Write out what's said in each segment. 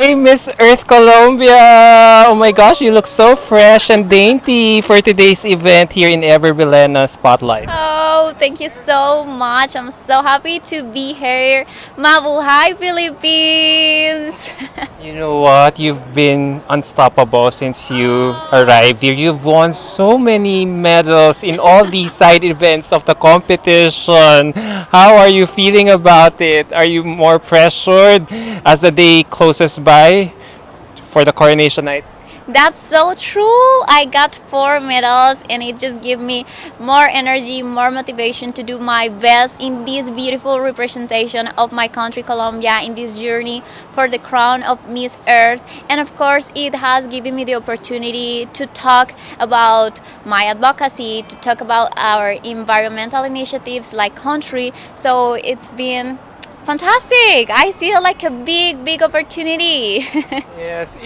Hey, Miss Earth Colombia! Oh my gosh, you look so fresh and dainty for today's event here in Ever Bilena Spotlight. Oh, thank you so much. I'm so happy to be here. Mabuhay, Philippines! You know what? You've been unstoppable since you arrived here. You've won so many medals in all these side events of the competition. How are you feeling about it? Are you more pressured as the day closes by for the coronation night? That's so true. I got 4 medals, and it just gave me more energy, more motivation to do my best in this beautiful representation of my country, Colombia, in this journey for the crown of Miss Earth. And of course, it has given me the opportunity to talk about my advocacy, to talk about our environmental initiatives like country. So it's been fantastic. I see it like a big, big opportunity. Yes,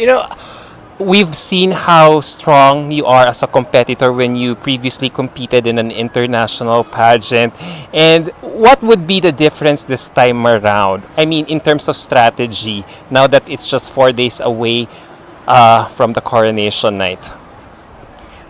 we've seen how strong you are as a competitor when you previously competed in an international pageant. And what would be the difference this time around? I mean, in terms of strategy, now that it's just 4 days away from the coronation night.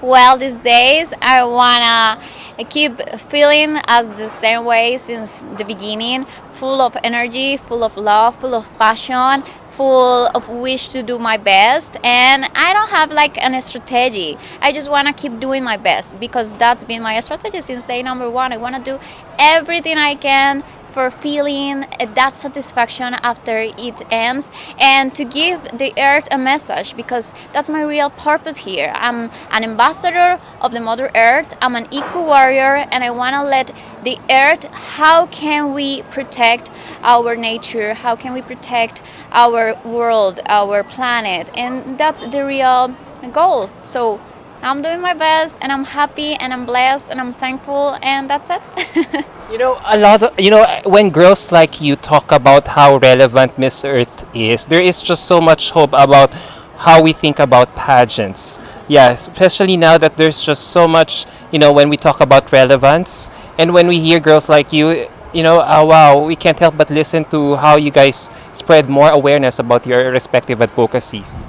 Well, these days I wanna keep feeling as the same way since the beginning, full of energy, full of love, full of passion, full of wish to do my best. And I don't have like an strategy. I just wanna keep doing my best because that's been my strategy since day number one. I wanna do everything I can for feeling that satisfaction after it ends and to give the earth a message because that's my real purpose here. I'm an ambassador of the Mother Earth, I'm an eco warrior, and I want to let the earth, how can we protect our nature, how can we protect our world, our planet, and that's the real goal. So I'm doing my best and I'm happy and I'm blessed and I'm thankful, and that's it. A lot of, when girls like you talk about how relevant Miss Earth is, there is just so much hope about how we think about pageants. Yeah, especially now that there's just so much, when we talk about relevance and when we hear girls like you, wow, we can't help but listen to how you guys spread more awareness about your respective advocacies.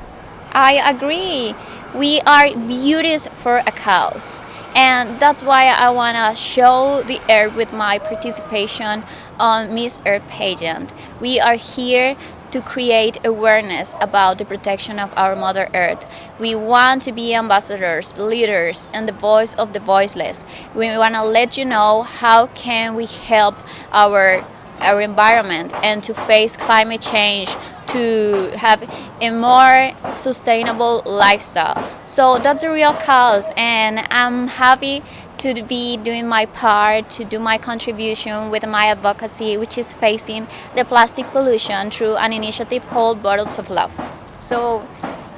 I agree. We are beauties for a cause. And that's why I want to show the earth with my participation on Miss Earth Pageant. We are here to create awareness about the protection of our Mother Earth. We want to be ambassadors, leaders, and the voice of the voiceless. We want to let you know how can we help our environment and to face climate change, to have a more sustainable lifestyle. So that's a real cause, and I'm happy to be doing my part, to do my contribution with my advocacy, which is facing the plastic pollution through an initiative called Bottles of Love. So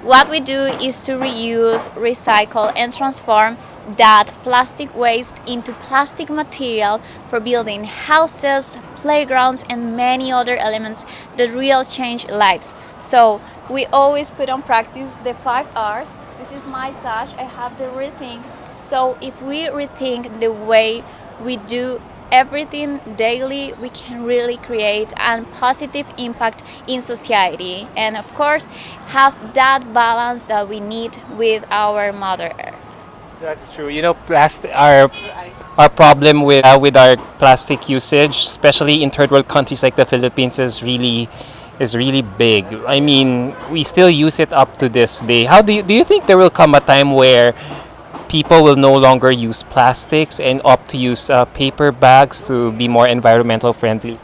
what we do is to reuse, recycle, and transform that plastic waste into plastic material for building houses, playgrounds, and many other elements that really change lives. So we always put on practice the 5 R's. This is my sash. I have the rethink. So if we rethink the way we do everything daily, we can really create a positive impact in society, and of course have that balance that we need with our Mother Earth. That's true. Plastic our problem with our plastic usage, especially in third world countries like the Philippines, is really big. I mean, we still use it up to this day. How do you think there will come a time where people will no longer use plastics and opt to use paper bags to be more environmental friendly?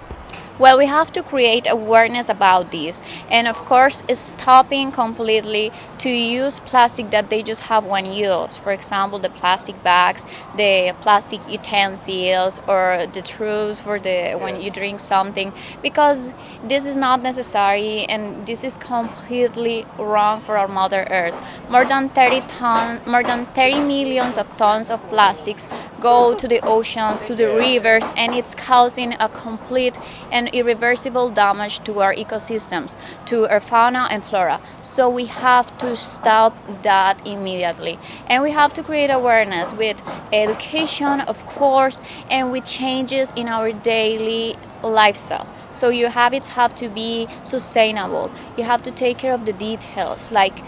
Well, we have to create awareness about this, and of course, stopping completely to use plastic that they just have one use. For example, the plastic bags, the plastic utensils, or the straws for the when you drink something, because this is not necessary, and this is completely wrong for our Mother Earth. More than 30 millions of tons of plastics go to the oceans, to the rivers, and it's causing a complete and irreversible damage to our ecosystems, to our fauna and flora. So we have to stop that immediately. And we have to create awareness with education, of course, and with changes in our daily lifestyle. So your habits have to be sustainable. You have to take care of the details, like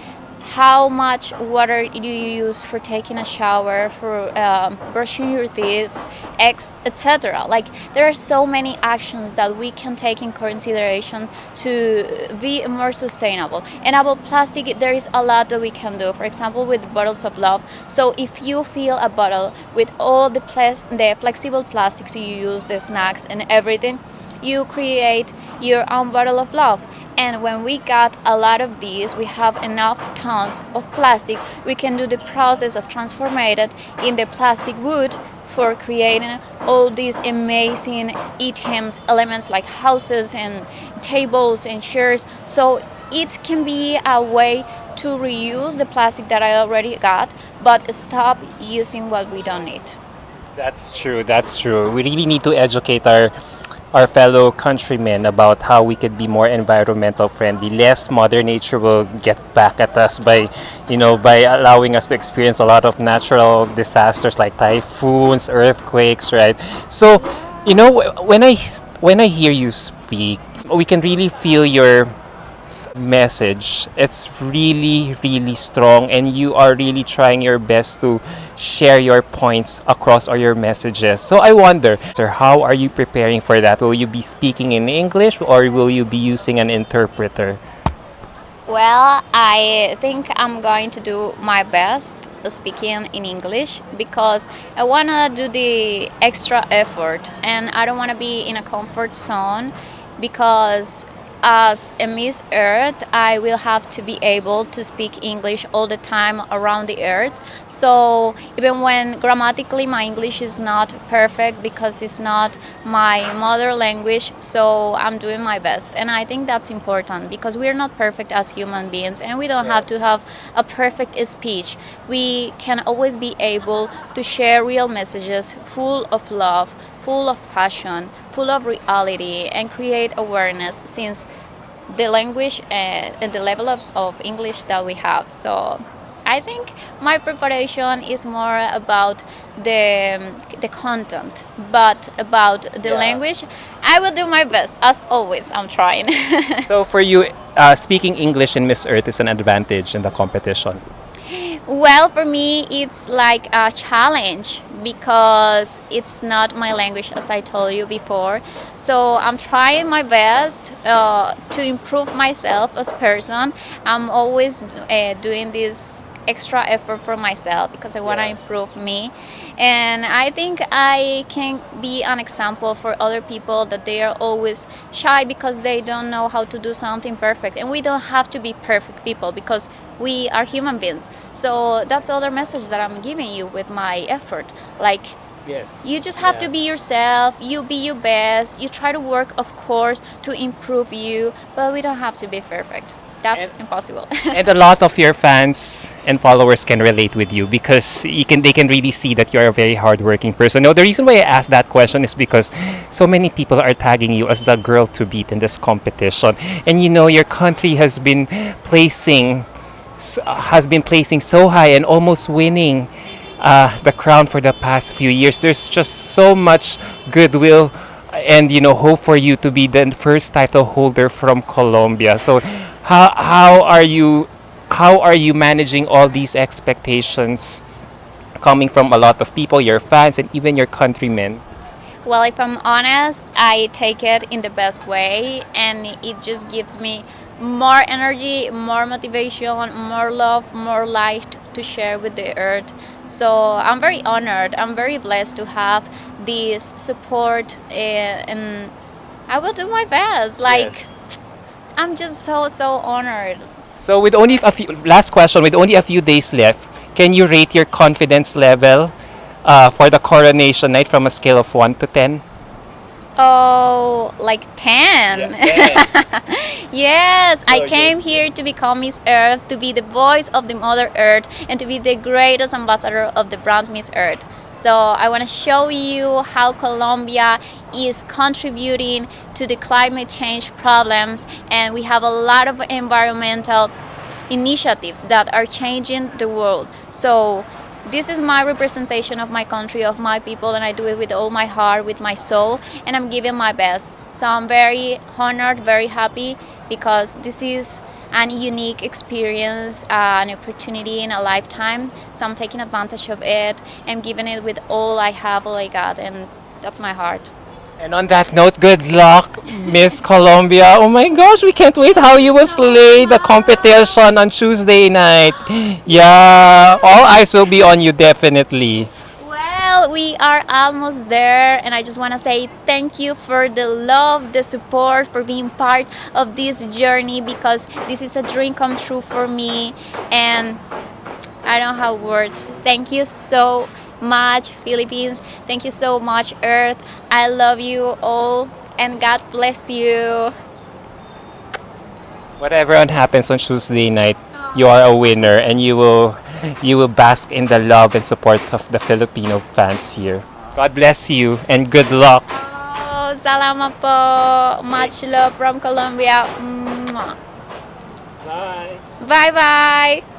how much water do you use for taking a shower, for brushing your teeth, etc. Like there are so many actions that we can take in consideration to be more sustainable. And about plastic, there is a lot that we can do. For example, with bottles of love. So if you fill a bottle with all the flexible plastics you use, the snacks and everything, you create your own bottle of love. And when we got a lot of these, we have enough tons of plastic, we can do the process of transforming it in the plastic wood for creating all these amazing items, elements like houses and tables and chairs. So it can be a way to reuse the plastic that I already got, but stop using what we don't need. That's true. That's true. We really need to educate our fellow countrymen about how we could be more environmental friendly. Less Mother Nature will get back at us by, by allowing us to experience a lot of natural disasters like typhoons, earthquakes, right? So, when I hear you speak, we can really feel your message. It's really, really strong, and you are really trying your best to share your points across all your messages. So I wonder, sir, how are you preparing for that? Will you be speaking in English or will you be using an interpreter? Well, I think I'm going to do my best speaking in English because I want to do the extra effort and I don't want to be in a comfort zone because as a Miss Earth, I will have to be able to speak English all the time around the earth. So even when grammatically my English is not perfect because it's not my mother language, so I'm doing my best. And I think that's important because we're not perfect as human beings and we don't have to have a perfect speech. We can always be able to share real messages full of love, full of passion, full of reality, and create awareness since the language and the level of English that we have. So I think my preparation is more about the content, but about the language, I will do my best. As always, I'm trying. So for you, speaking English in Miss Earth is an advantage in the competition. Well, for me, it's like a challenge because it's not my language, as I told you before. So I'm trying my best to improve myself as a person. I'm always doing this extra effort for myself because I want to improve me. And I think I can be an example for other people that they are always shy because they don't know how to do something perfect. And we don't have to be perfect people because we are human beings. So that's the other message that I'm giving you with my effort. Like, Yes. you just have to be yourself, you be your best, you try to work, of course, to improve you, but we don't have to be perfect. That's impossible. And a lot of your fans and followers can relate with you because they can really see that you're a very hardworking person. Now, the reason why I asked that question is because so many people are tagging you as the girl to beat in this competition, and your country has been placing so high and almost winning the crown for the past few years. There's just so much goodwill and hope for you to be the first title holder from Colombia. So how are you managing all these expectations coming from a lot of people, your fans and even your countrymen? Well, if I'm honest, I take it in the best way, and it just gives me more energy, more motivation, more love, more light to share with the earth. So I'm very honored. I'm very blessed to have this support, and I will do my best. Like, I'm just so honored. So with only a few last question, with only a few days left, can you rate your confidence level for the coronation night from a scale of 1 to 10? Oh, like 10. Yes, I came here to become Miss Earth, to be the voice of the Mother Earth, and to be the greatest ambassador of the brand Miss Earth. So I want to show you how Colombia is contributing to the climate change problems, and we have a lot of environmental initiatives that are changing the world. So this is my representation of my country, of my people, and I do it with all my heart, with my soul, and I'm giving my best. So I'm very honored, very happy, because this is an unique experience, an opportunity in a lifetime. So I'm taking advantage of it and giving it with all I have, all I got, and that's my heart. And on that note, good luck, Miss Colombia. Oh my gosh, we can't wait how you will slay the competition on Tuesday night. Yeah, all eyes will be on you definitely. Well, we are almost there, and I just want to say thank you for the love, the support, for being part of this journey, because this is a dream come true for me, and I don't have words. Thank you so much, Philippines. Thank you so much, Earth. I love you all, and God bless you. Whatever happens on Tuesday night, you are a winner and you will bask in the love and support of the Filipino fans here. God bless you and good luck. Oh, salamat po. Much love from Colombia. Mwah. Bye. Bye bye.